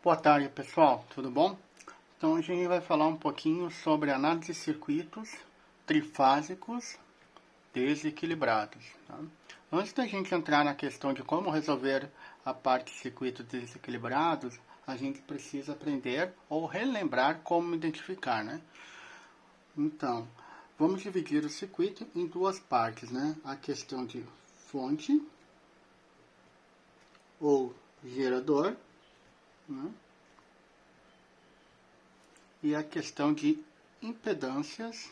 Boa tarde, pessoal, tudo bom? Então, hoje a gente vai falar um pouquinho sobre análise de circuitos trifásicos desequilibrados. Tá? Antes da gente entrar na questão de como resolver a parte de circuitos desequilibrados, a gente precisa aprender ou relembrar como identificar, né? Então, vamos dividir o circuito em duas partes, né? A questão de fonte ou gerador, né? E a questão de impedâncias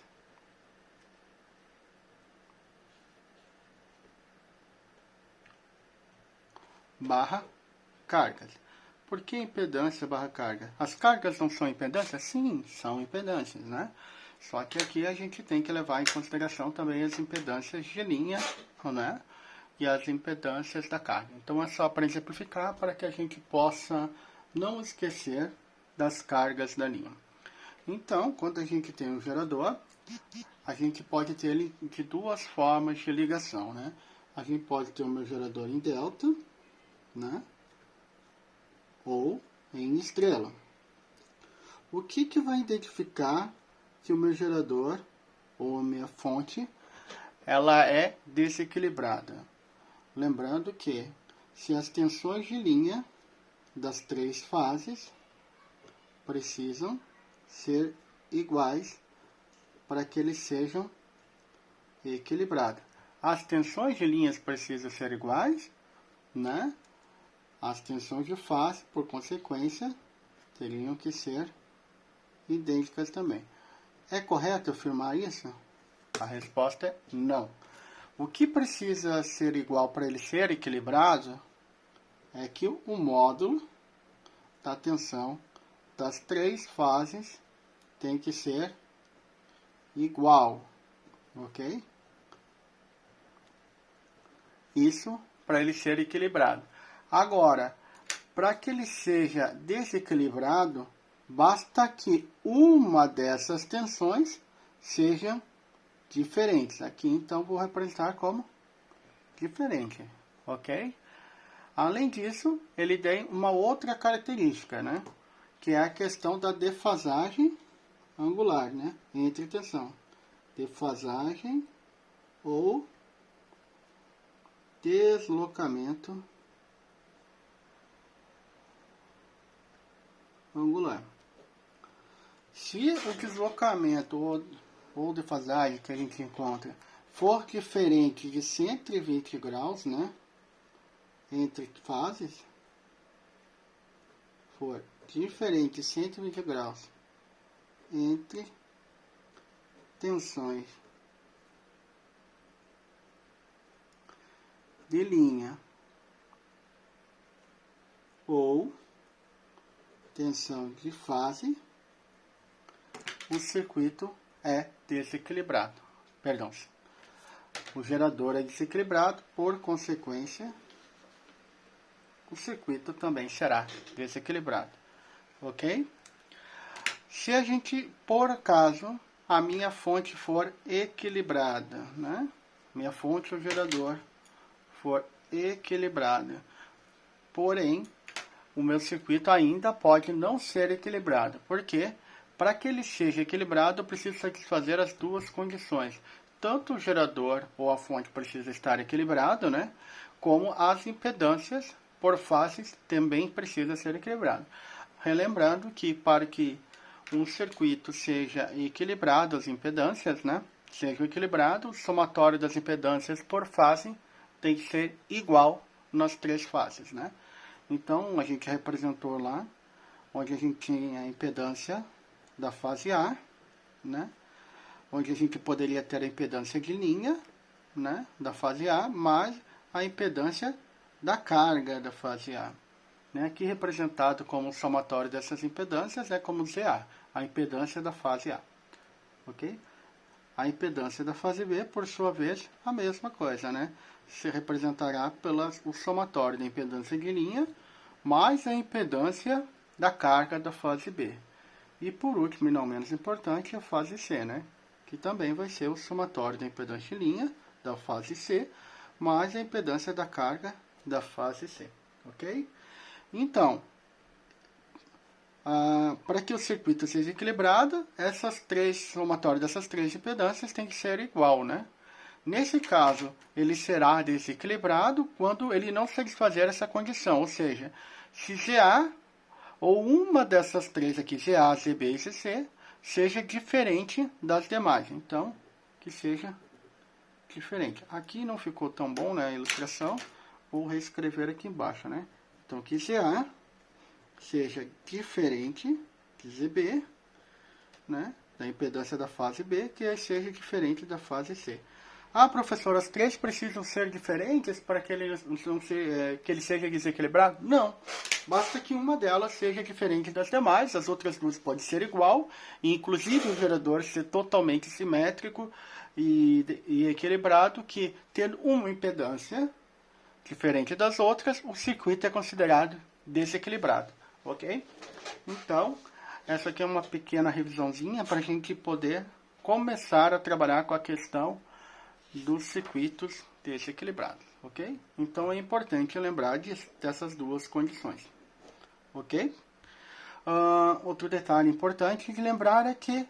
barra cargas. Por que impedância barra carga? As cargas não são impedâncias? Sim, são impedâncias, né? Só que aqui a gente tem que levar em consideração também as impedâncias de linha, né? E as impedâncias da carga. Então é só para exemplificar para que a gente possa não esquecer das cargas da linha. Então, quando a gente tem um gerador, a gente pode ter ele de duas formas de ligação, né? A gente pode ter o meu gerador em delta, né? Ou em estrela. O que vai identificar que o meu gerador ou a minha fonte ela é desequilibrada? Lembrando que se as tensões de linha das três fases precisam ser iguais para que eles sejam equilibrados. As tensões de linhas precisam ser iguais, né? As tensões de face, por consequência, teriam que ser idênticas também. É correto afirmar isso? A resposta é não. O que precisa ser igual para ele ser equilibrado é que o módulo da tensão das três fases tem que ser igual, ok? Isso para ele ser equilibrado. Agora, para que ele seja desequilibrado, basta que uma dessas tensões seja diferente. Aqui, então, vou representar como diferente, ok? Além disso, ele tem uma outra característica, né? Que é a questão da defasagem angular, né? Entre tensão. Defasagem ou deslocamento angular. Se o deslocamento ou defasagem que a gente encontra for diferente de 120 graus, né, entre fases, for diferente de 120 graus entre tensões de linha ou tensão de fase, o circuito é desequilibrado. Perdão, o gerador é desequilibrado, por consequência, o circuito também será desequilibrado. Ok? Se a gente, por acaso, a minha fonte for equilibrada, né? Minha fonte ou gerador for equilibrada, porém, o meu circuito ainda pode não ser equilibrado. Por quê? Para que ele seja equilibrado, eu preciso satisfazer as duas condições. Tanto o gerador ou a fonte precisa estar equilibrado, né? Como as impedâncias por fases também precisam ser equilibradas. Relembrando que para que um circuito seja equilibrado, as impedâncias, né? Seja equilibrado, o somatório das impedâncias por fase tem que ser igual nas três fases, né? Então, a gente representou lá, onde a gente tinha a impedância da fase A, né? Onde a gente poderia ter a impedância de linha, né? Da fase A, mais a impedância da carga da fase A. Né? Aqui representado como o somatório dessas impedâncias é como ZA, a impedância da fase A. Ok? A impedância da fase B, por sua vez, a mesma coisa, né? Se representará pelo somatório da impedância de linha mais a impedância da carga da fase B. E por último, e não menos importante, a fase C, né? Que também vai ser o somatório da impedância de linha da fase C mais a impedância da carga da fase C. Ok? Então, para que o circuito seja equilibrado, somatório dessas três impedâncias tem que ser igual, né? Nesse caso, ele será desequilibrado quando ele não satisfazer essa condição, ou seja, se GA ou uma dessas três aqui, GA, GB e GC, seja diferente das demais. Então, que seja diferente. Aqui não ficou tão bom, né, a ilustração. Vou reescrever aqui embaixo, né? Então, que GA seja diferente de GB, né, da impedância da fase B, que seja diferente da fase C. Ah, professor, as três precisam ser diferentes para que ele seja desequilibrado? Não. Basta que uma delas seja diferente das demais, as outras duas podem ser igual, e inclusive o gerador ser totalmente simétrico e equilibrado, que tendo uma impedância diferente das outras, o circuito é considerado desequilibrado, ok? Então, essa aqui é uma pequena revisãozinha para a gente poder começar a trabalhar com a questão dos circuitos desequilibrados, ok? Então é importante lembrar dessas duas condições, ok? Outro detalhe importante de lembrar é que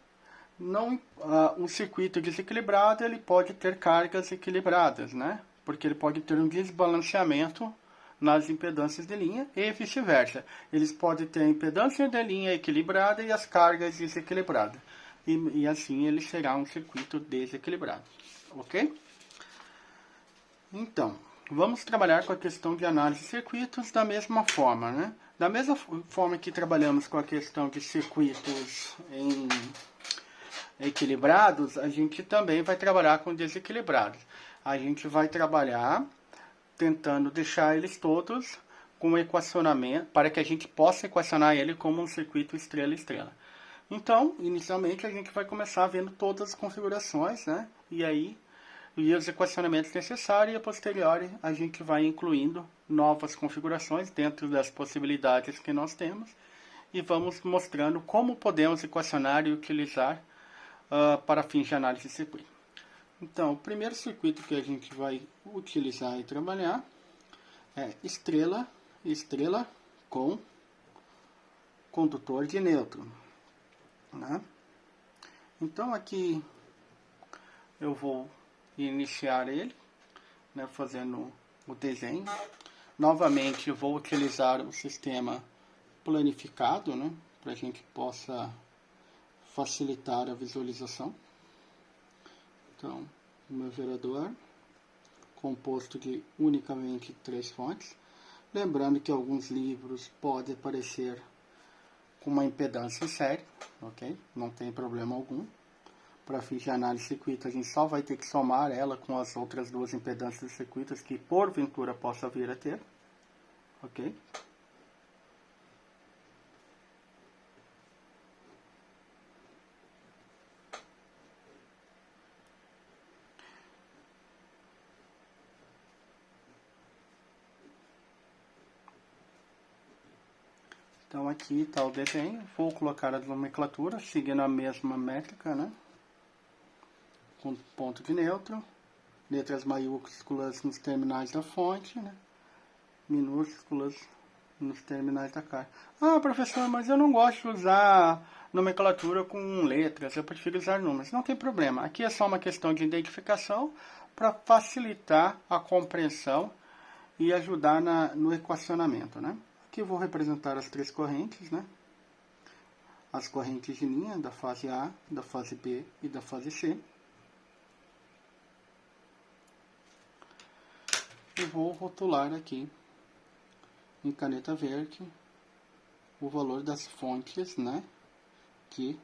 um circuito desequilibrado ele pode ter cargas equilibradas, né? Porque ele pode ter um desbalanceamento nas impedâncias de linha e vice-versa. Eles podem ter a impedância de linha equilibrada e as cargas desequilibradas. E assim ele será um circuito desequilibrado. Ok? Então, vamos trabalhar com a questão de análise de circuitos da mesma forma, né? Da mesma forma que trabalhamos com a questão de circuitos equilibrados, a gente também vai trabalhar com desequilibrados. A gente vai trabalhar tentando deixar eles todos com equacionamento, para que a gente possa equacionar ele como um circuito estrela-estrela. Então, inicialmente, a gente vai começar vendo todas as configurações, né? E os equacionamentos necessários, e a posteriori a gente vai incluindo novas configurações dentro das possibilidades que nós temos e vamos mostrando como podemos equacionar e utilizar para fins de análise de circuito. Então, o primeiro circuito que a gente vai utilizar e trabalhar é estrela com condutor de nêutron, né? Então, aqui eu vou iniciar ele, né, fazendo o desenho. Novamente, eu vou utilizar o sistema planificado, né, para a gente possa facilitar a visualização. Então, o meu gerador, composto de unicamente 3 fontes. Lembrando que alguns livros podem aparecer com uma impedância em série, ok? Não tem problema algum. Para fins de análise de circuito, a gente só vai ter que somar ela com as outras duas impedâncias dos circuitos que porventura possa vir a ter, ok? Então aqui está o desenho, vou colocar a nomenclatura seguindo a mesma métrica, né? Com ponto de nêutron, letras maiúsculas nos terminais da fonte, né? Minúsculas nos terminais da carga. Ah, professor, mas eu não gosto de usar nomenclatura com letras, eu prefiro usar números. Não tem problema, aqui é só uma questão de identificação para facilitar a compreensão e ajudar no equacionamento, né? Aqui eu vou representar as três correntes, né? As correntes de linha da fase A, da fase B e da fase C. E vou rotular aqui em caneta verde o valor das fontes, né, de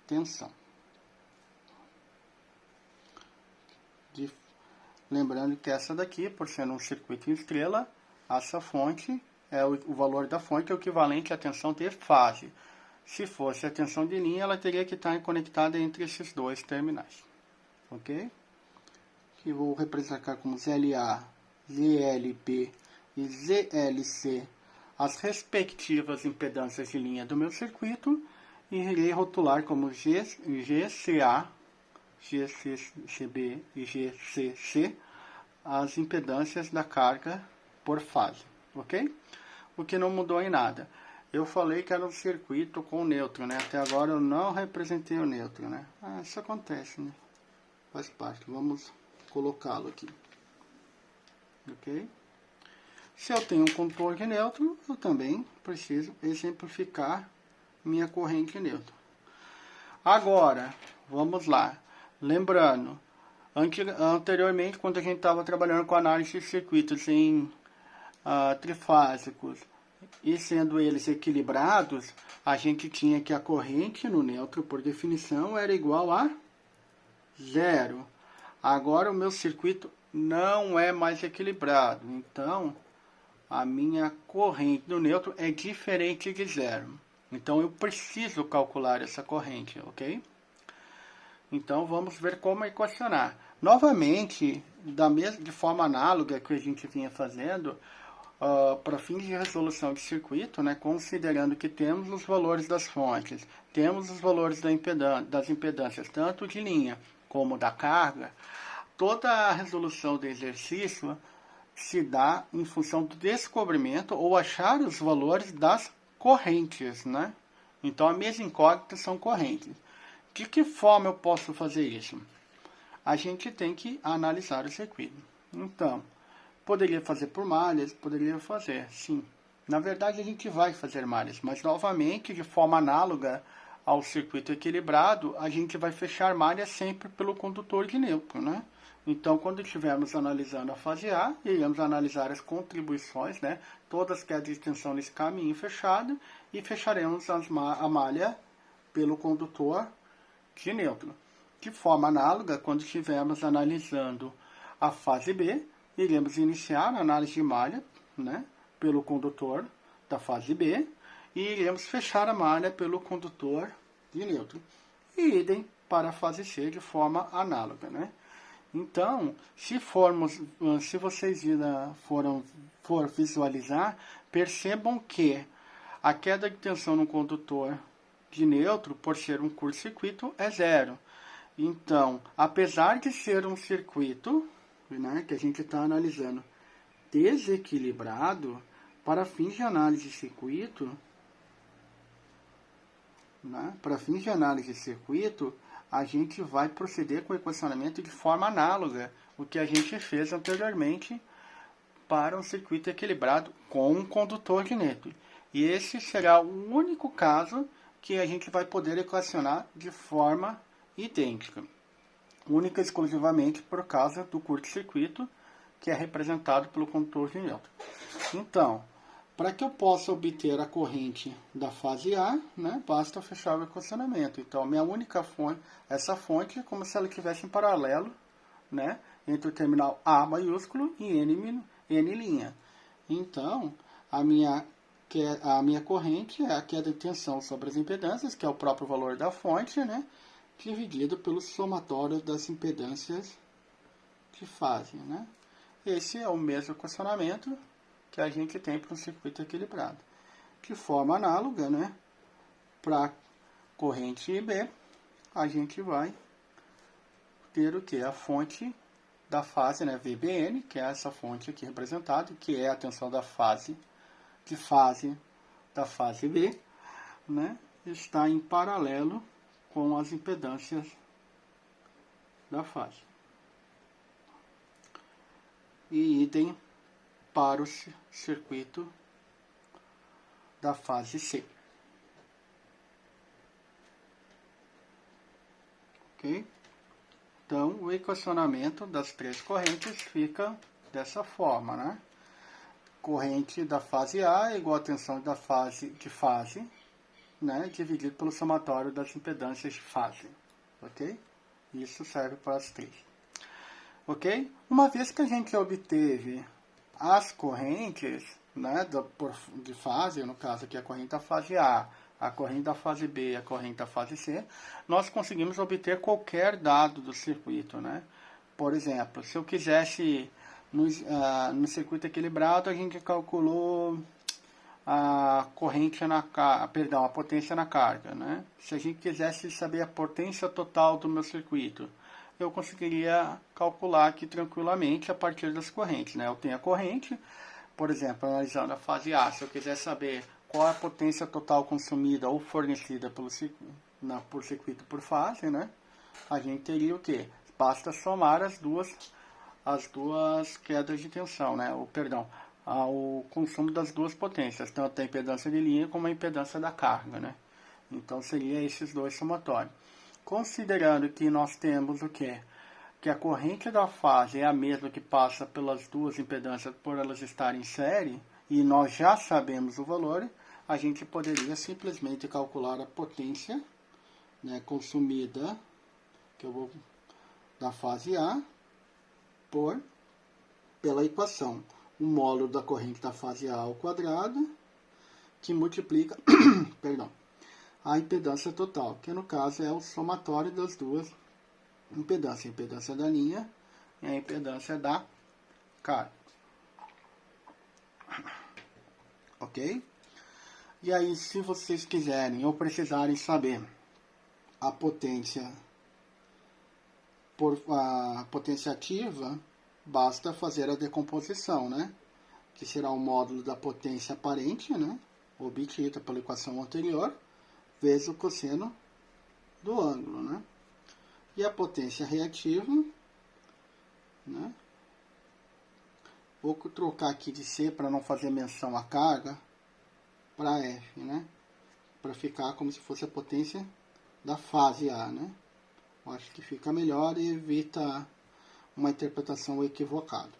tensão. Lembrando que essa daqui, por ser um circuito em estrela, essa fonte o valor da fonte é o equivalente à tensão de fase. Se fosse a tensão de linha, ela teria que estar conectada entre esses dois terminais. Ok? Que vou representar como ZLA, ZLB e ZLC as respectivas impedâncias de linha do meu circuito e irei rotular como GCA, GCB e GCC as impedâncias da carga por fase, ok? O que não mudou em nada. eu falei que era um circuito com neutro, né? Até agora eu não representei o neutro, né? Isso acontece, né? Faz parte. Vamos colocá-lo aqui. Ok? Se eu tenho um condutor de neutro, eu também preciso exemplificar minha corrente neutra. Agora, vamos lá. Lembrando, anteriormente, quando a gente estava trabalhando com análise de circuitos em trifásicos e sendo eles equilibrados, a gente tinha que a corrente no neutro, por definição, era igual a zero. Agora o meu circuito não é mais equilibrado, então a minha corrente no neutro é diferente de zero. Então eu preciso calcular essa corrente, ok? Então vamos ver como equacionar. Novamente, de forma análoga que a gente vinha fazendo, para fins de resolução de circuito, né, considerando que temos os valores das fontes, temos os valores das impedâncias, tanto de linha como da carga, toda a resolução do exercício se dá em função do descobrimento ou achar os valores das correntes, né? Então, as minhas incógnitas são correntes. De que forma eu posso fazer isso? A gente tem que analisar o circuito. Então, poderia fazer por malhas, poderia fazer, sim. Na verdade, a gente vai fazer malhas, mas novamente, de forma análoga ao circuito equilibrado, a gente vai fechar malhas sempre pelo condutor de neutro, né? Então, quando estivermos analisando a fase A, iremos analisar as contribuições, né? Todas que é de extensão nesse caminho fechado, e fecharemos a malha pelo condutor de neutro. De forma análoga, quando estivermos analisando a fase B, iremos iniciar a análise de malha, né? Pelo condutor da fase B, e iremos fechar a malha pelo condutor de neutro. E idem para a fase C de forma análoga, né? Então, se vocês for visualizar, percebam que a queda de tensão no condutor de neutro, por ser um curto-circuito, é zero. Então, apesar de ser um circuito, né, que a gente está analisando desequilibrado, para fins de análise de circuito, né, a gente vai proceder com o equacionamento de forma análoga, o que a gente fez anteriormente para um circuito equilibrado com um condutor de neutro. E esse será o único caso que a gente vai poder equacionar de forma idêntica, única e exclusivamente por causa do curto-circuito, que é representado pelo condutor de neutro. Então, para que eu possa obter a corrente da fase A, né, basta fechar o equacionamento. Então, a minha única fonte, essa fonte é como se ela estivesse em paralelo, né, entre o terminal A maiúsculo e N'. Então, a minha corrente é a queda de tensão sobre as impedâncias, que é o próprio valor da fonte, né, dividido pelo somatório das impedâncias de fase, né. Esse é o mesmo equacionamento que a gente tem para um circuito equilibrado. De forma análoga, né, para corrente IB, a gente vai ter o que? A fonte da fase, né, VBN, que é essa fonte aqui representada, que é a tensão da fase da fase B, né, está em paralelo com as impedâncias da fase. E idem para o circuito da fase C. Ok? Então, o equacionamento das três correntes fica dessa forma, né? Corrente da fase A é igual a tensão da fase, né? Dividido pelo somatório das impedâncias de fase. Ok? Isso serve para as três. Ok? Uma vez que a gente obteve as correntes, né, de fase, no caso aqui a corrente da fase A, a corrente da fase B e a corrente da fase C, nós conseguimos obter qualquer dado do circuito, né? Por exemplo, se eu quisesse, no circuito equilibrado, a gente calculou a a potência na carga, né? Se a gente quisesse saber a potência total do meu circuito, eu conseguiria calcular aqui tranquilamente a partir das correntes, né? Eu tenho a corrente, por exemplo, analisando a fase A, se eu quiser saber qual é a potência total consumida ou fornecida por circuito por fase, né? A gente teria o quê? Basta somar as duas quedas de tensão, né? O consumo das duas potências, tanto a impedância de linha como a impedância da carga, né? Então seria esses dois somatórios. Considerando que nós temos o quê? Que a corrente da fase é a mesma que passa pelas duas impedâncias por elas estarem em série, e nós já sabemos o valor, a gente poderia simplesmente calcular a potência, né, consumida da fase A pela equação. O módulo da corrente da fase A ao quadrado, que multiplica a impedância total, que no caso é o somatório das duas impedâncias, a impedância da linha e a impedância da carga. Ok? E aí, se vocês quiserem ou precisarem saber a potência ativa, basta fazer a decomposição, né? Que será o módulo da potência aparente, né? Obtida pela equação anterior, vezes o cosseno do ângulo, né? E a potência reativa, né? Vou trocar aqui de C para não fazer menção à carga, para F, né? Para ficar como se fosse a potência da fase A, né? Eu acho que fica melhor e evita uma interpretação equivocada.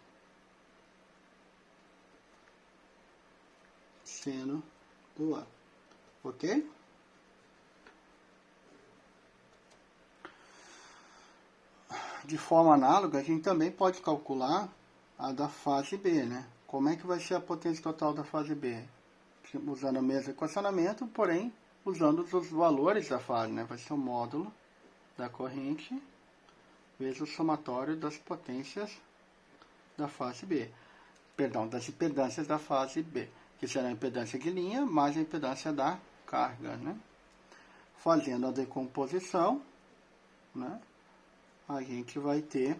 Seno do A. Ok? De forma análoga, a gente também pode calcular a da fase B, né? Como é que vai ser a potência total da fase B? Usando o mesmo equacionamento, porém, usando os valores da fase, né? Vai ser o módulo da corrente vezes o somatório das potências da fase B. Perdão, das impedâncias da fase B, que será a impedância de linha mais a impedância da carga, né? Fazendo a decomposição, né? A gente vai ter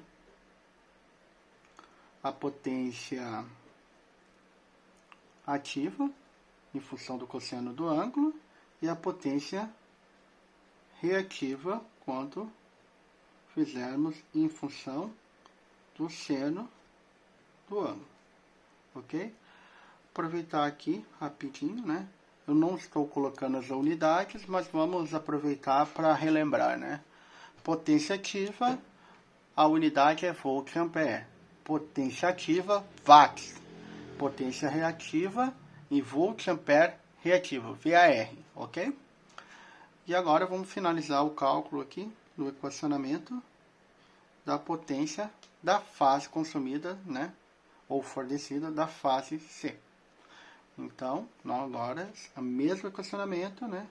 a potência ativa em função do cosseno do ângulo e a potência reativa quando fizermos em função do seno do ângulo, ok? Aproveitar aqui rapidinho, né? Eu não estou colocando as unidades, mas vamos aproveitar para relembrar, né? Potência ativa, a unidade é volt-ampere. Potência ativa, watts. Potência reativa em volt-ampere reativo, VAR, ok? E agora vamos finalizar o cálculo aqui do equacionamento da potência da fase consumida, né? Ou fornecida da fase C. Então, agora, o mesmo equacionamento, né?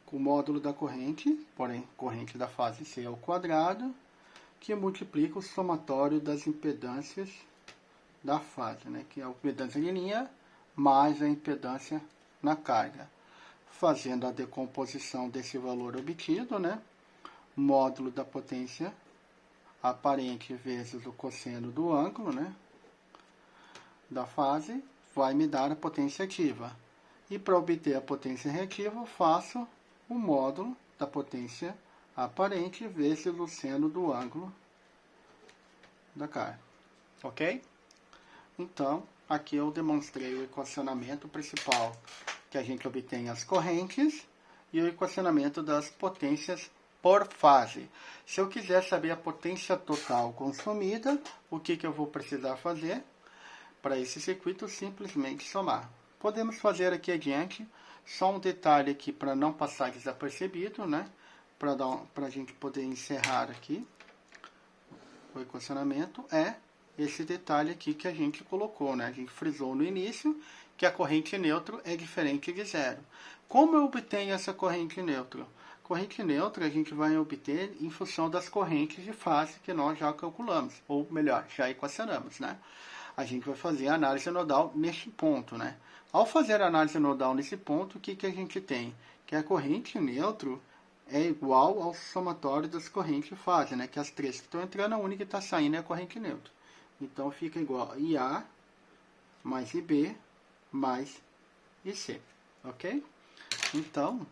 Com o módulo da corrente, porém, corrente da fase C ao quadrado, que multiplica o somatório das impedâncias da fase, né? Que é a impedância de linha mais a impedância na carga. Fazendo a decomposição desse valor obtido, né? Módulo da potência aparente vezes o cosseno do ângulo, né? Da fase, vai me dar a potência ativa. E para obter a potência reativa, eu faço o módulo da potência aparente vezes o seno do ângulo da carga. Ok? Então, aqui eu demonstrei o equacionamento principal, que a gente obtém as correntes, e o equacionamento das potências por fase. Se eu quiser saber a potência total consumida, o que eu vou precisar fazer? Para esse circuito, simplesmente somar. Podemos fazer aqui adiante, só um detalhe aqui para não passar desapercebido, né? Para a gente poder encerrar aqui o equacionamento, é esse detalhe aqui que a gente colocou, né? A gente frisou no início que a corrente neutra é diferente de zero. Como eu obtenho essa corrente neutra? Corrente neutra a gente vai obter em função das correntes de fase que nós já calculamos, ou melhor, já equacionamos, né? A gente vai fazer a análise nodal neste ponto, né? Ao fazer a análise nodal nesse ponto, o que a gente tem? Que a corrente neutra é igual ao somatório das correntes de fase, né? Que as três que estão entrando, a única que está saindo é a corrente neutra. Então, fica igual a IA mais IB mais IC. ok? Então,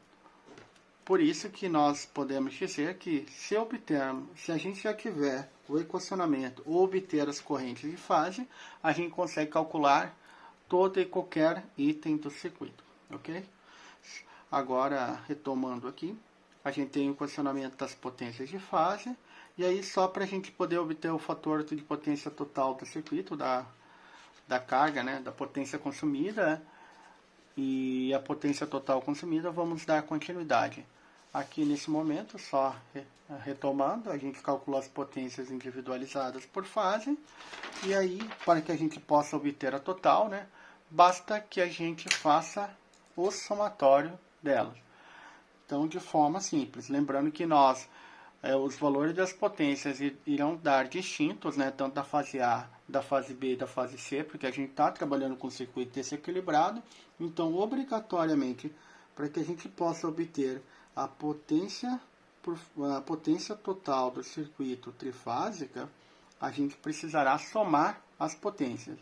por isso que nós podemos dizer que se a gente já tiver o equacionamento ou obter as correntes de fase, a gente consegue calcular todo e qualquer item do circuito, ok? Agora, retomando aqui, a gente tem o equacionamento das potências de fase, e aí só para a gente poder obter o fator de potência total do circuito, da carga, né, da potência consumida e a potência total consumida, vamos dar continuidade. Aqui nesse momento, só retomando, a gente calculou as potências individualizadas por fase, e aí, para que a gente possa obter a total, né, basta que a gente faça o somatório delas. Então, de forma simples, lembrando que os valores das potências irão dar distintos, né, tanto da fase A, da fase B e da fase C, porque a gente está trabalhando com um circuito desequilibrado. Então, obrigatoriamente, para que a gente possa obter a potência total do circuito trifásica, a gente precisará somar as potências.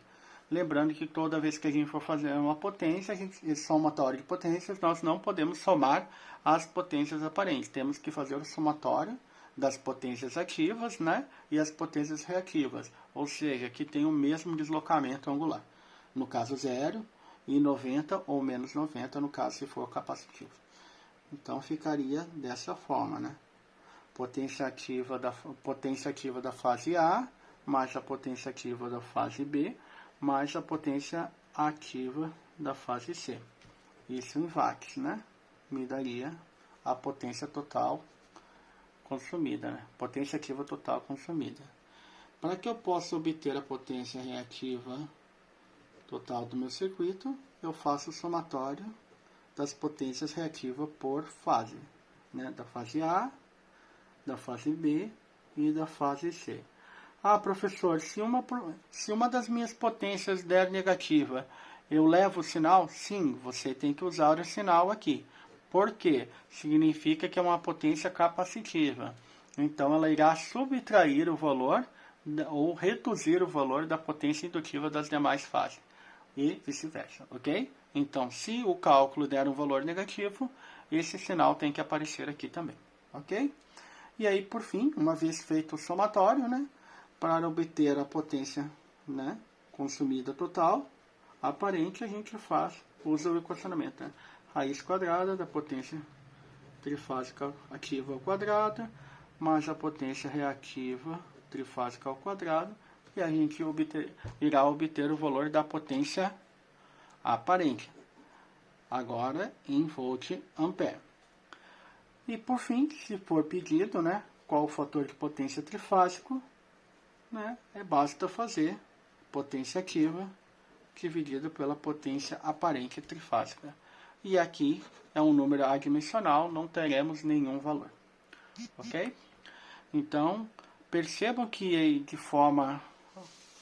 Lembrando que toda vez que a gente for fazer uma potência, somatório de potências, nós não podemos somar as potências aparentes. Temos que fazer o somatório das potências ativas, né, e as potências reativas, ou seja, que tem o mesmo deslocamento angular. No caso 0 e 90 ou menos 90, no caso se for capacitivo. Então ficaria dessa forma, né? Potência ativa da fase A mais a potência ativa da fase B mais a potência ativa da fase C. Isso em watts, né? Me daria a potência total consumida, né? Potência ativa total consumida. Para que eu possa obter a potência reativa total do meu circuito, eu faço o somatório das potências reativas por fase, né? Da fase A, da fase B e da fase C. Ah, professor, se uma das minhas potências der negativa, eu levo o sinal? Sim, você tem que usar o sinal aqui. Por quê? Significa que é uma potência capacitiva. Então, ela irá subtrair o valor ou reduzir o valor da potência indutiva das demais fases. E vice-versa, ok? Então, se o cálculo der um valor negativo, esse sinal tem que aparecer aqui também, ok? E aí, por fim, uma vez feito o somatório, né? Para obter a potência, né, consumida total, aparente, a gente usa o equacionamento, né? Raiz quadrada da potência trifásica ativa ao quadrado, mais a potência reativa trifásica ao quadrado, e a gente irá obter o valor da potência aparente, agora em volt-ampere. E por fim, se for pedido, né, qual o fator de potência trifásico, né, basta fazer potência ativa dividido pela potência aparente trifásica. E aqui é um número adimensional, não teremos nenhum valor. Ok? Então, percebam que de forma,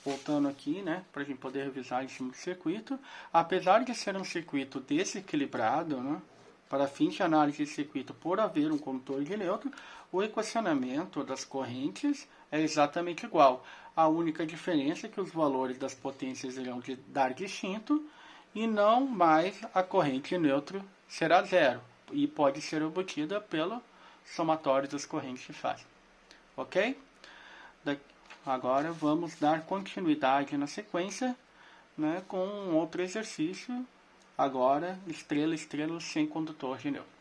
voltando aqui, né, para a gente poder revisar em cima do circuito, apesar de ser um circuito desequilibrado, né, para fins de análise de circuito por haver um condutor de nêutron, o equacionamento das correntes é exatamente igual. A única diferença é que os valores das potências irão dar distinto e não mais a corrente nêutron será zero e pode ser obtida pelo somatório das correntes de fase. Ok? Agora vamos dar continuidade na sequência, né, com outro exercício, agora estrela sem condutor de nêutron.